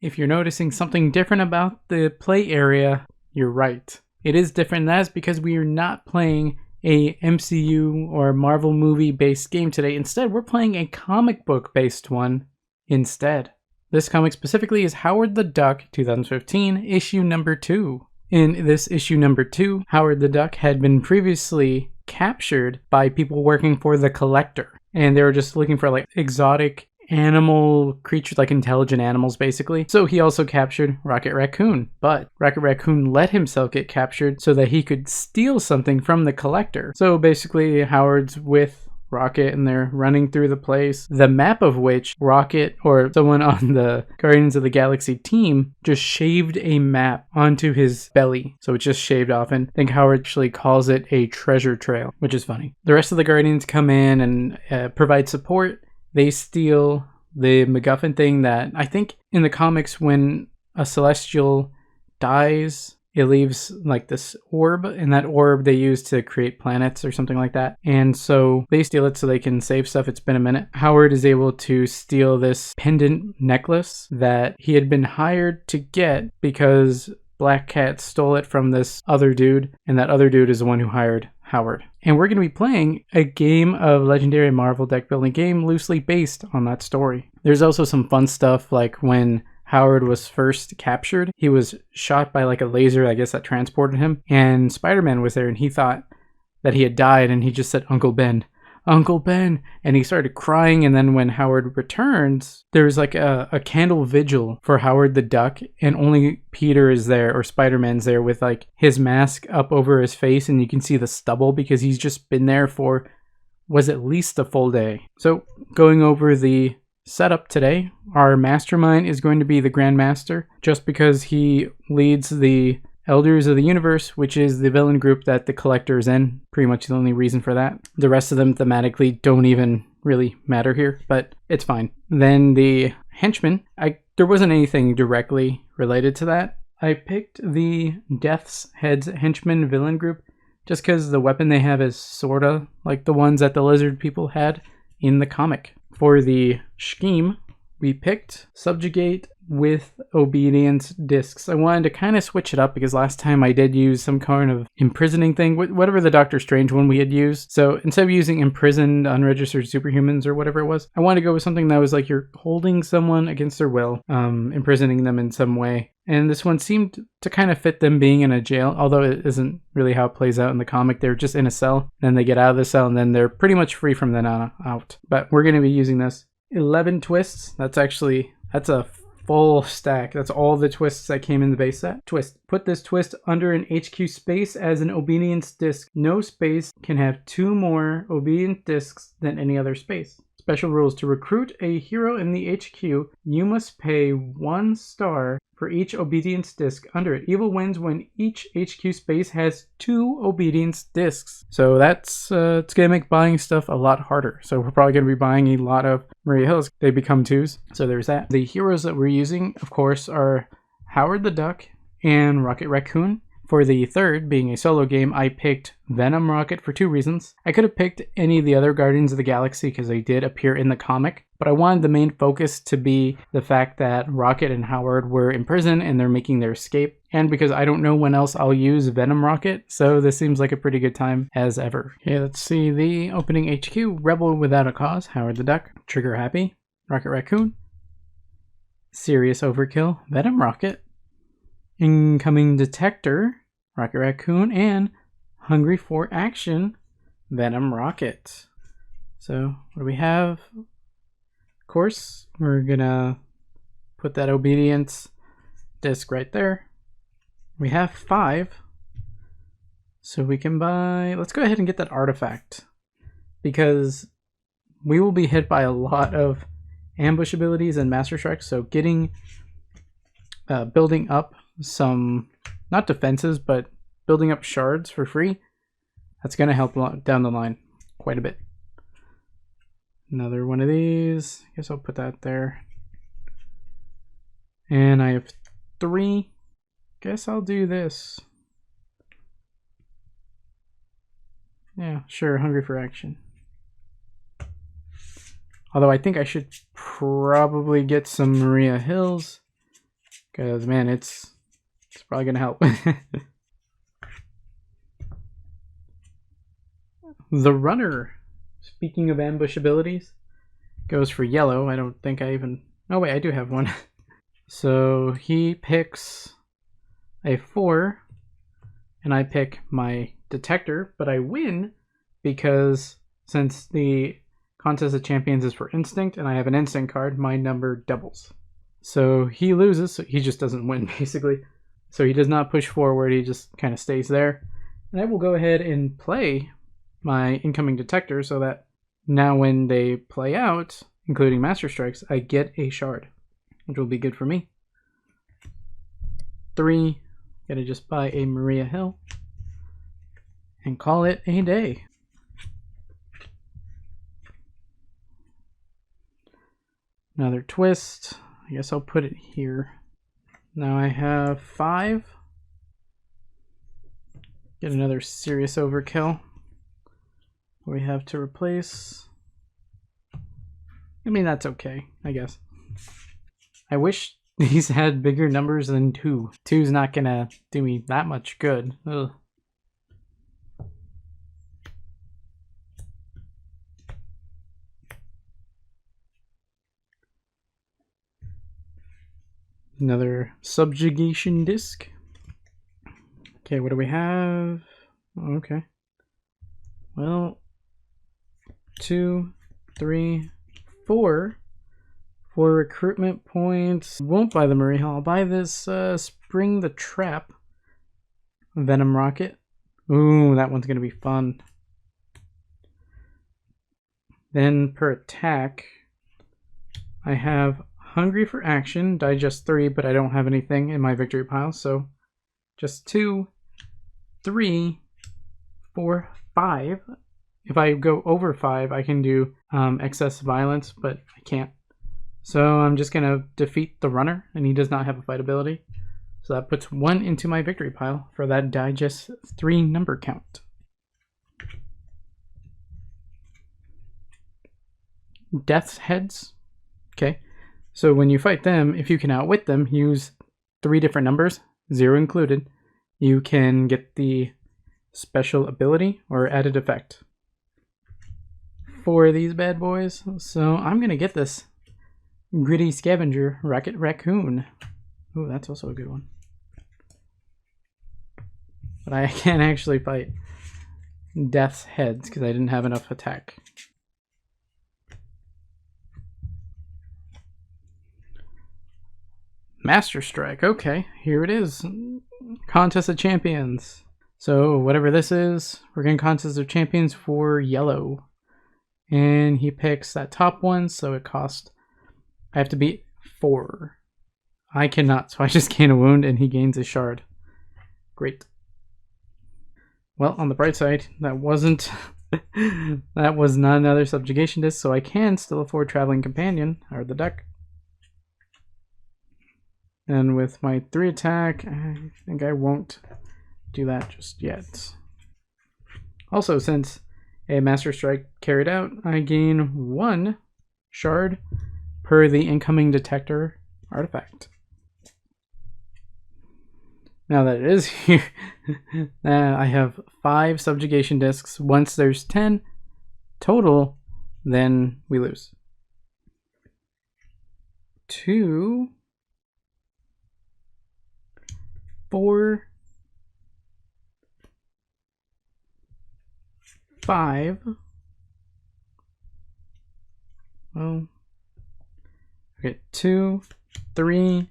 If you're noticing something different about the play area, you're right. It is different. That's because we are not playing a MCU or Marvel movie based game today. Instead, we're playing a comic book based one instead. This comic specifically is Howard the Duck 2015 issue number 2. In this issue number 2, Howard the Duck had been previously captured by people working for the Collector, and they were just looking for like exotic animal creatures, like intelligent animals basically. So he also captured Rocket Raccoon, but Rocket Raccoon let himself get captured so that he could steal something from the Collector. So basically Howard's with Rocket and they're running through the place, the map of which Rocket or someone on the Guardians of the Galaxy team just shaved a map onto his belly. So it's just shaved off, and I think Howard actually calls it a treasure trail, which is funny. The rest of the Guardians come in and provide support. They steal the MacGuffin thing that I think in the comics when a Celestial dies, it leaves like this orb, and that orb they use to create planets or something like that. And so they steal it so they can save stuff. It's been a minute. Howard is able to steal this pendant necklace that he had been hired to get because Black Cat stole it from this other dude, and that other dude is the one who hired Howard. And we're going to be playing a game of Legendary Marvel deck building game loosely based on that story. There's also some fun stuff, like when Howard was first captured, he was shot by like a laser, I guess, that transported him, and Spider-Man was there, and he thought that he had died, and he just said, "Uncle Ben, Uncle Ben," and he started crying. And then when Howard returns, there's like a candle vigil for Howard the Duck, and only Peter is there, or Spider-Man's there with like his mask up over his face, and you can see the stubble because he's just been there for was at least a full day. So going over the setup today, our mastermind is going to be the Grandmaster, just because he leads the Elders of the Universe, which is the villain group that the Collector is in. Pretty much the only reason for that. The rest of them thematically don't even really matter here, but it's fine. Then the Henchman, there wasn't anything directly related to that. I picked the Death's Head's Henchman villain group just because the weapon they have is sorta like the ones that the lizard people had in the comic. For the scheme, we picked Subjugate with Obedience Discs. I wanted to kind of switch it up because last time I did use some kind of imprisoning thing, whatever the Doctor Strange one we had used. So instead of using imprisoned unregistered superhumans or whatever it was, I wanted to go with something that was like you're holding someone against their will, imprisoning them in some way. And this one seemed to kind of fit them being in a jail, although it isn't really how it plays out in the comic. They're just in a cell, then they get out of the cell, and then they're pretty much free from then on out. But we're going to be using this. 11 twists. That's a full stack. That's all the twists that came in the base set. Twist. Put this twist under an HQ space as an obedience disc. No space can have 2 more obedient discs than any other space. Special rules. To recruit a hero in the HQ, you must pay 1 star for each obedience disc under it. Evil wins when each HQ space has 2 obedience discs. So that's it's gonna make buying stuff a lot harder. So we're probably gonna be buying a lot of Maria Hills. They become 2s. So there's that. The heroes that we're using, of course, are Howard the Duck and Rocket Raccoon. For the third, being a solo game, I picked Venom Rocket for 2 reasons. I could have picked any of the other Guardians of the Galaxy because they did appear in the comic, but I wanted the main focus to be the fact that Rocket and Howard were in prison and they're making their escape, and because I don't know when else I'll use Venom Rocket, so this seems like a pretty good time as ever. Okay, let's see the opening HQ. Rebel Without a Cause, Howard the Duck. Trigger Happy, Rocket Raccoon. Serious Overkill, Venom Rocket. Incoming Detector, Rocket Raccoon, and Hungry for Action, Venom Rocket. So what do we have? Of course, we're gonna put that obedience disc right there. We have 5, so we can buy, let's go ahead and get that artifact, because we will be hit by a lot of ambush abilities and master strikes. So getting building up some, not defenses, but building up shards for free, that's going to help down the line quite a bit. Another one of these, I guess I'll put that there. And I have 3, guess I'll do this. Yeah, sure, Hungry for Action. Although I think I should probably get some Maria Hills Because, man, it's probably going to help. The runner, speaking of ambush abilities, goes for yellow. I don't think I even... Oh, wait, I do have one. So he picks a 4, and I pick my detector, but I win because since the Contest of Champions is for instinct, and I have an instinct card, my number doubles. So he loses, so he just doesn't win, basically. So he does not push forward, he just kind of stays there. And I will go ahead and play my incoming detector so that now when they play out, including Master Strikes, I get a shard, which will be good for me. 3, gotta just buy a Maria Hill and call it a day. Another twist. I guess I'll put it here. Now I have 5. Get another serious overkill. We have to replace. I mean, that's okay, I guess. I wish these had bigger numbers than 2. 2's not gonna do me that much good. Ugh. Another subjugation disc. Okay, what do we have? Okay. Well, 2, 3, 4. 4 recruitment points. Won't buy the Marie Hall. I'll buy this Spring the Trap Venom Rocket. Ooh, that one's going to be fun. Then per attack, I have Hungry for Action, Digest 3, but I don't have anything in my victory pile, so just 2, 3, 4, 5. If I go over 5, I can do excess violence, but I can't. So I'm just going to defeat the runner, and he does not have a fight ability. So that puts 1 into my victory pile for that Digest 3 number count. Death's Heads. Okay. So when you fight them, if you can outwit them, use 3 different numbers, 0 included. You can get the special ability or added effect for these bad boys. So I'm going to get this Gritty Scavenger Rocket Raccoon. Oh, that's also a good one. But I can't actually fight Death's Heads because I didn't have enough attack. Master Strike. Okay, here it is. Contest of Champions. So whatever this is, we're getting Contest of Champions for yellow. And he picks that top one, so it costs... I have to beat 4. I cannot, so I just gain a wound and he gains a shard. Great. Well, on the bright side, that wasn't... that was not another subjugation disc, so I can still afford Traveling Companion, or the deck. And with my 3 attack, I think I won't do that just yet. Also, since a Master Strike carried out, I gain 1 shard per the incoming detector artifact. Now that it is here, I have 5 subjugation discs. Once there's 10 total, then we lose. 2, 4, 5. Well, okay, 2, 3,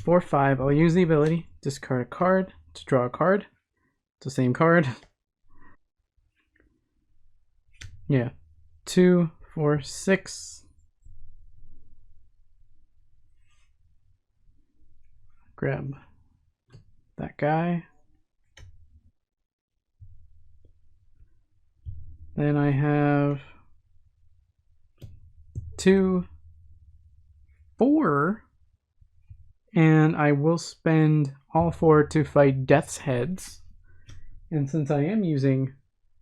4, 5. I'll use the ability, discard a card to draw a card. It's the same card. Yeah, 2, 4, 6. Grab that guy. Then I have 2, 4, and I will spend all 4 to fight Death's Heads. And since I am using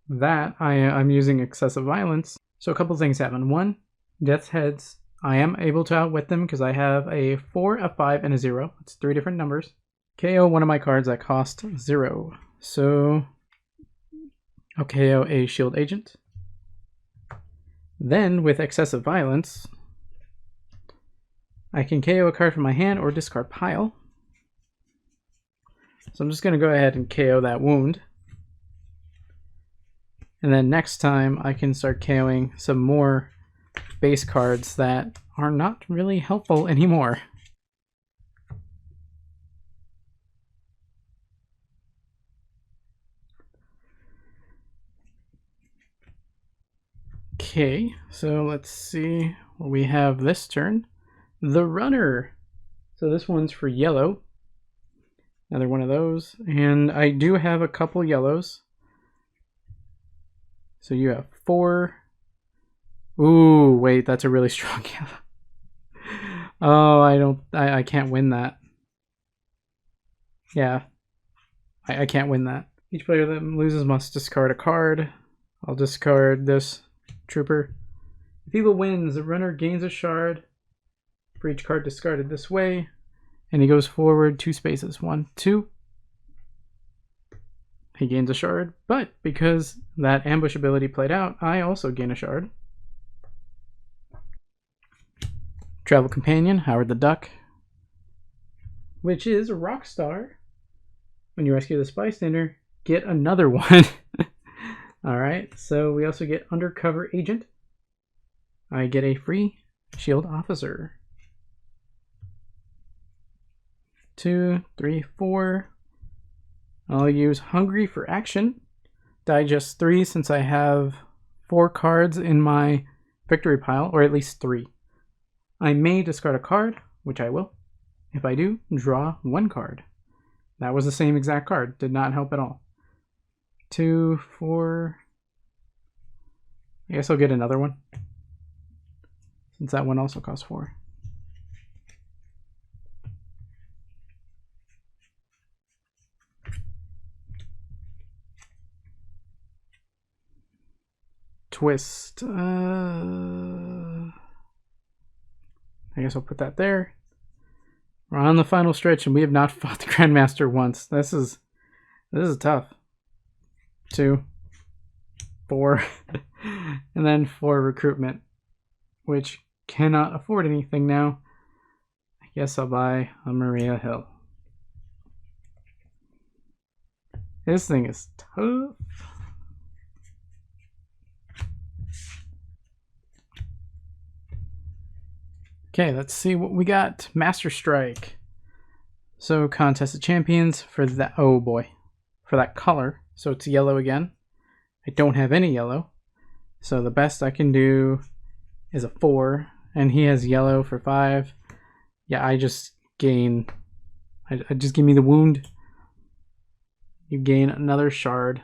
that, I'm using excessive violence. So a couple things happen. 1, Death's Heads I am able to outwit them because I have a 4, a 5, and a 0. It's 3 different numbers. KO one of my cards that cost 0. So I'll KO a shield agent. Then, with excessive violence, I can KO a card from my hand or discard pile. So I'm just going to go ahead and KO that wound. And then next time I can start KOing some more base cards that are not really helpful anymore. Okay, so let's see what we have this turn. The Runner. So this one's for yellow. Another one of those. And I do have a couple yellows. So you have 4. Ooh, wait, that's a really strong yellow. Oh, I can't win that. Yeah, I can't win that. Each player that loses must discard a card. I'll discard this trooper. If Evil wins, the runner gains a shard for each card discarded this way, and he goes forward 2 spaces. 1, 2. He gains a shard, but because that ambush ability played out, I also gain a shard. Travel Companion, Howard the Duck, which is a rock star. When you rescue this bystander, get another one. Alright, so we also get Undercover Agent. I get a free Shield Officer. 2, 3, 4. I'll use Hungry for action. Digest 3 since I have 4 cards in my victory pile, or at least 3. I may discard a card, which I will. If I do, draw 1 card. That was the same exact card. Did not help at all. 2, 4. I guess I'll get another one, since that one also costs 4. Twist. I guess I'll put that there. We're on the final stretch, and we have not fought the Grandmaster once. This is tough. 2, 4, and then 4 recruitment, which cannot afford anything now. I guess I'll buy a Maria Hill. This thing is tough. Okay, let's see what we got. Master Strike. So Contest of Champions for that. Oh boy, for that color. So it's yellow again. I don't have any yellow, so the best I can do is a 4, and he has yellow for 5. Yeah, I just gain. I just give me the wound. You gain another shard.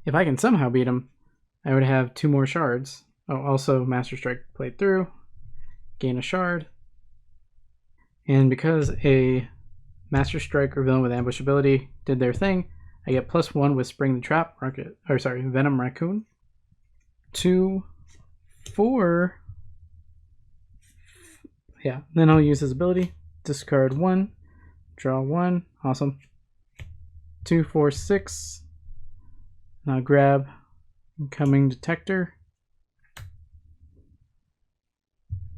If I can somehow beat him, I would have 2 more shards. Oh, also Master Strike played through. Gain a shard. And because a Master Strike or villain with ambush ability did their thing, I get +1 with Spring the Trap, Venom Raccoon. 2, 4. Yeah, then I'll use his ability. Discard 1, draw 1. Awesome. 2, 4, 6. And I'll grab Incoming Detector.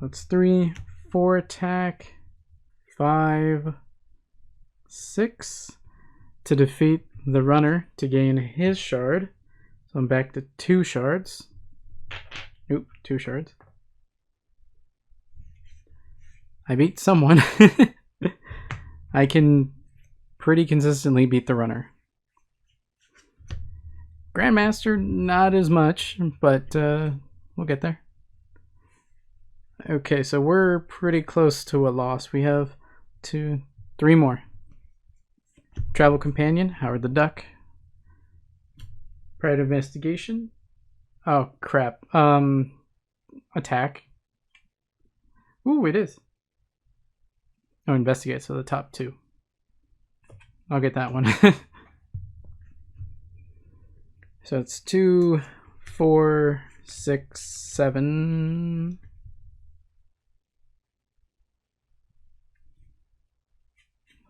That's 3, 4 attack, 5, 6 to defeat the runner to gain his shard. So I'm back to 2 shards. Oop, 2 shards. I beat someone. I can pretty consistently beat the runner. Grandmaster, not as much, but we'll get there. Okay, so we're pretty close to a loss. We have 2, 3 more. Travel Companion, Howard the Duck. Private Investigation. Oh, crap. Attack. Ooh, it is. Oh, Investigate, so the top 2. I'll get that one. So it's 2, 4, 6, 7...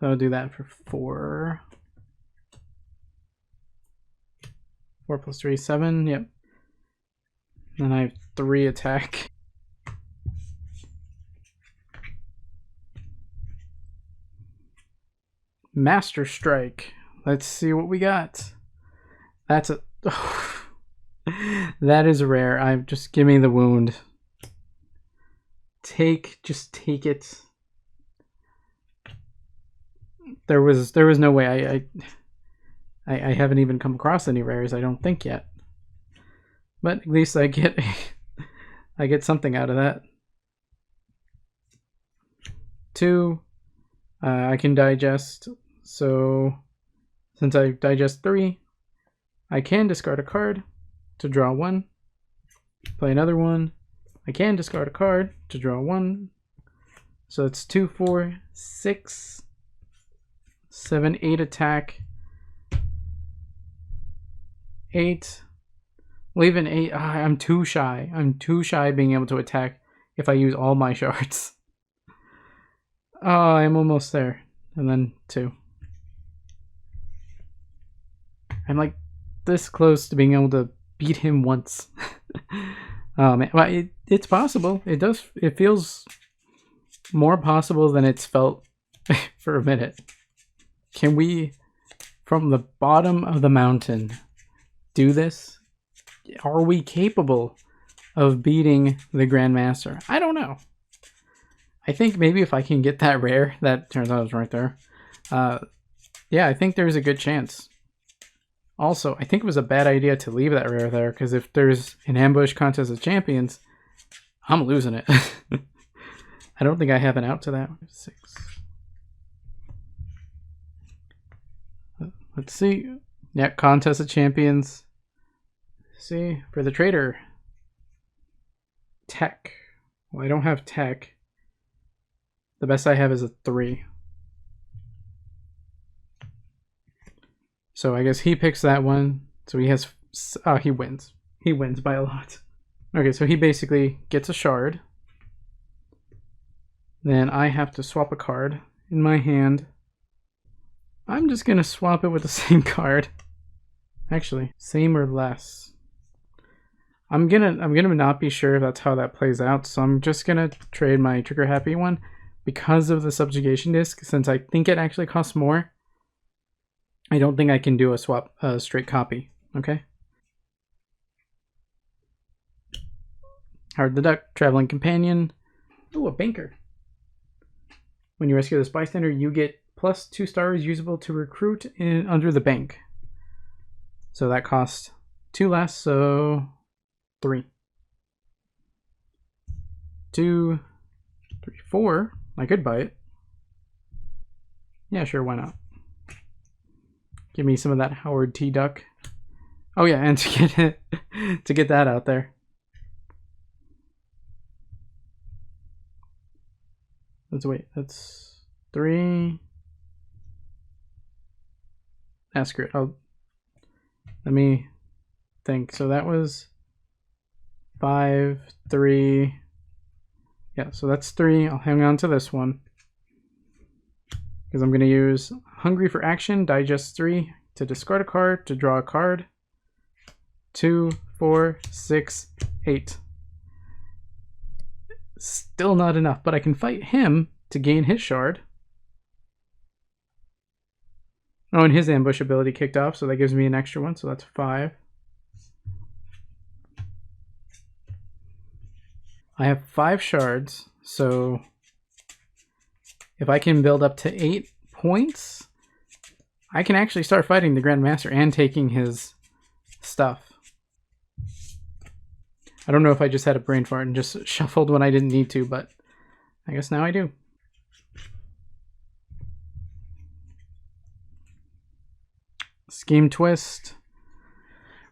I'll do that for 4. 4 plus 3, 7. Yep. Then I have 3 attack. Master Strike. Let's see what we got. That's a... that is rare. Just give me the wound. Just take it. There was no way. I haven't even come across any rares, I don't think yet. But at least I get I get something out of that. 2, I can digest. So since I digest 3, I can discard a card to draw 1. Play another one. I can discard a card to draw 1. So it's 2, 4, 6, 7, 8 attack. 8. Well, even 8. I'm too shy. I'm too shy being able to attack if I use all my shards. Oh, I'm almost there. And then 2. I'm like this close to being able to beat him once. Oh man, well, it's possible. It feels more possible than it's felt for a minute. Can we, from the bottom of the mountain, do this? Are we capable of beating the Grandmaster? I don't know. I think maybe if I can get that rare, that turns out it's right there. Yeah, I think there's a good chance. Also, I think it was a bad idea to leave that rare there, because if there's an ambush contest of champions, I'm losing it. I don't think I have an out to that. 6. Let's see. Yeah, contest of champions. Let's see, for the trader. Tech. Well, I don't have tech. The best I have is a 3. So I guess he picks that one. So he has... Oh, he wins. He wins by a lot. Okay, so he basically gets a shard. Then I have to swap a card in my hand. I'm just gonna swap it with the same card. Actually, same or less. I'm gonna not be sure if that's how that plays out, so I'm just gonna trade my trigger happy one because of the subjugation disc, since I think it actually costs more. I don't think I can do a straight copy. Okay. Howard the Duck, traveling companion. Ooh, a banker. When you rescue this bystander, you get plus 2 stars usable to recruit under the bank. So that costs 2 less, so 3. 2, 3, 4. I could buy it. Yeah, sure, why not? Give me some of that Howard T. Duck. Oh yeah, and to get that out there. Let's wait. That's 3. That's great. Let me think. So that was 5, 3. Yeah, so that's 3. I'll hang on to this one because I'm going to use Hungry for Action, digest 3 to discard a card, to draw a card. 2, 4, 6, 8. Still not enough, but I can fight him to gain his shard. Oh, and his ambush ability kicked off, so that gives me an extra one, so that's 5. I have 5 shards, so if I can build up to 8 points, I can actually start fighting the Grandmaster and taking his stuff. I don't know if I just had a brain fart and just shuffled when I didn't need to, but I guess now I do. Scheme twist.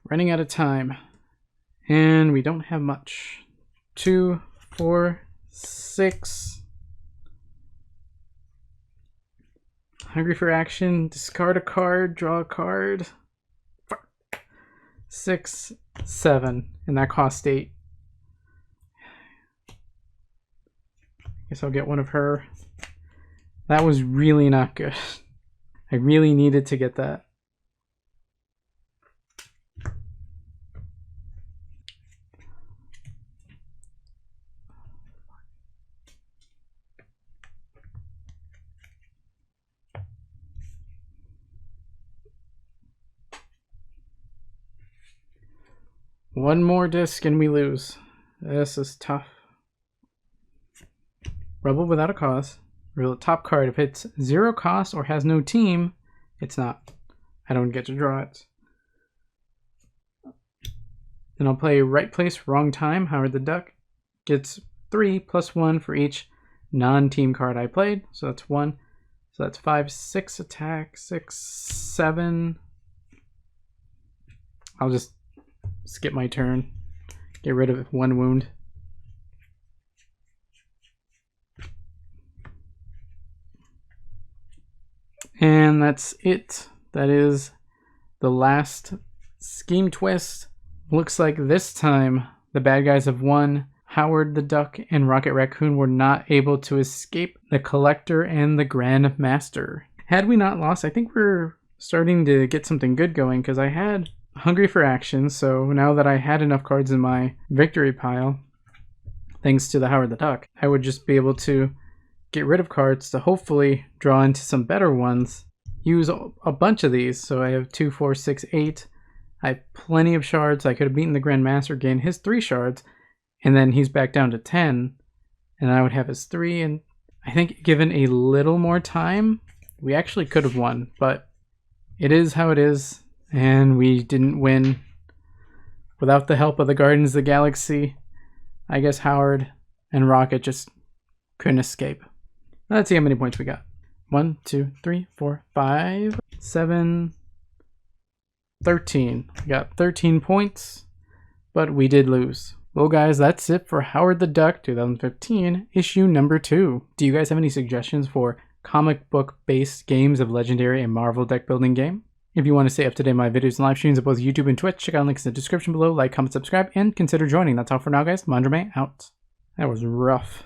Running out of time. And we don't have much. 2, 4, 6. Hungry for Action. Discard a card. Draw a card. 6, 7. And that cost 8. Guess I'll get one of her. That was really not good. I really needed to get that. One more disc and we lose. This is tough. Rebel without a cause. Reveal the top card. If it's 0 cost or has no team, it's not. I don't get to draw it. Then I'll play Right Place, Wrong Time. Howard the Duck gets 3 + 1 for each non-team card I played. So that's 1. So that's 5, 6 attack, 6, 7. I'll just skip my turn. Get rid of 1 wound. And that's it. That is the last scheme twist. Looks like this time the bad guys have won. Howard the Duck and Rocket Raccoon were not able to escape the Collector and the Grand Master. Had we not lost, I think we're starting to get something good going, because I had Hungry for Action, so now that I had enough cards in my victory pile, thanks to the Howard the Duck, I would just be able to get rid of cards to hopefully draw into some better ones. Use a bunch of these, so I have 2, 4, 6, 8. I have plenty of shards. I could have beaten the Grand Master, gain his 3 shards, and then he's back down to 10, and I would have his 3, and I think given a little more time, we actually could have won, but it is how it is, and we didn't win. Without the help of the Guardians of the Galaxy, I guess Howard and Rocket just couldn't escape. Let's see how many points we got. 1, 2, 3, 4, 5, 7, 13. We got 13 points, but we did lose. Well guys, that's it for Howard the Duck 2015, issue number 2. Do you guys have any suggestions for comic book based games of Legendary and Marvel deck building game? If you want to stay up to date on my videos and live streams at both YouTube and Twitch, check out links in the description below, like, comment, subscribe, and consider joining. That's all for now guys. Manjoume out. That was rough.